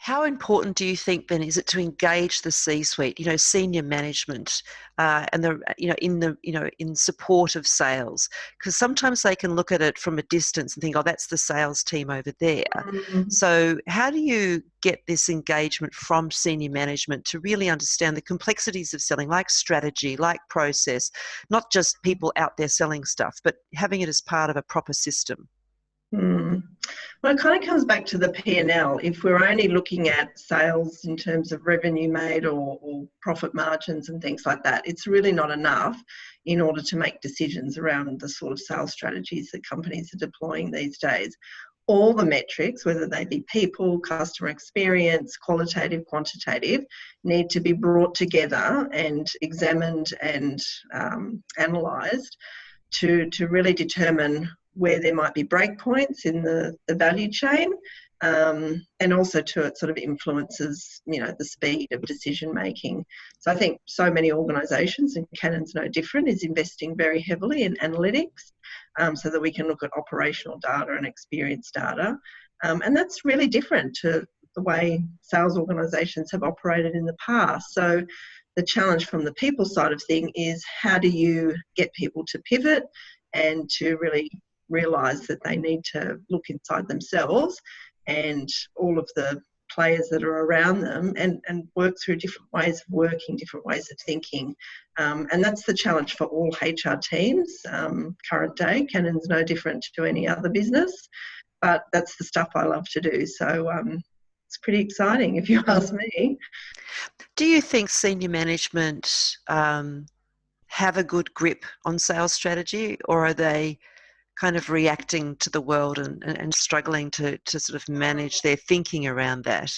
How important do you think then is it to engage the C-suite, senior management, and in support of sales? Because sometimes they can look at it from a distance and think, oh, that's the sales team over there. Mm. So how do you get this engagement from senior management to really understand the complexities of selling, like strategy, like process, not just people out there selling stuff, but having it as part of a proper system? Mm. Well, it kind of comes back to the P&L. If we're only looking at sales in terms of revenue made or profit margins and things like that, it's really not enough in order to make decisions around the sort of sales strategies that companies are deploying these days. All the metrics, whether they be people, customer experience, qualitative, quantitative, need to be brought together and examined and analysed to really determine where there might be breakpoints in the value chain, and also to it sort of influences, the speed of decision making. So I think so many organisations, and Canon's no different, is investing very heavily in analytics, so that we can look at operational data and experience data. And that's really different to the way sales organisations have operated in the past. So the challenge from the people side of thing is, how do you get people to pivot and to really realise that they need to look inside themselves and all of the players that are around them, and work through different ways of working, different ways of thinking. And that's the challenge for all HR teams current day. Canon's no different to any other business, but that's the stuff I love to do. So it's pretty exciting, if you ask me. Do you think senior management have a good grip on sales strategy, or are they kind of reacting to the world and struggling to sort of manage their thinking around that?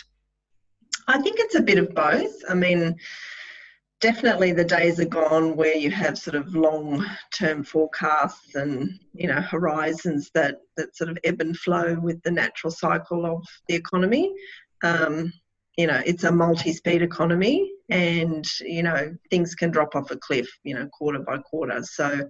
I think it's a bit of both. I mean, definitely the days are gone where you have sort of long-term forecasts and, horizons that sort of ebb and flow with the natural cycle of the economy. It's a multi-speed economy, and, things can drop off a cliff, quarter by quarter. So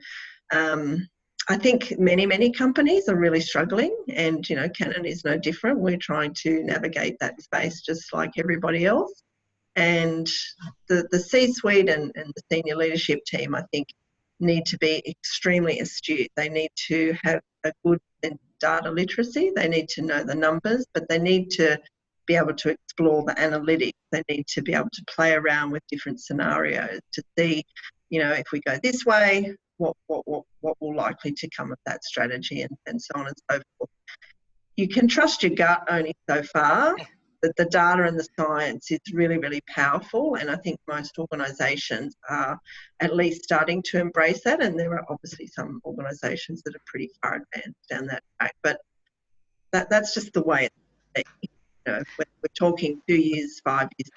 I think many companies are really struggling, and, Canon is no different. We're trying to navigate that space just like everybody else. And the C-suite and the senior leadership team, I think, need to be extremely astute. They need to have a good data literacy. They need to know the numbers, but they need to be able to explore the analytics. They need to be able to play around with different scenarios to see, if we go this way, what will likely to come of that strategy, and so on and so forth. You can trust your gut only so far, but the data and the science is really, really powerful, and I think most organisations are at least starting to embrace that, and there are obviously some organisations that are pretty far advanced down that track, but that's just the way it's, we're talking 2 years, 5 years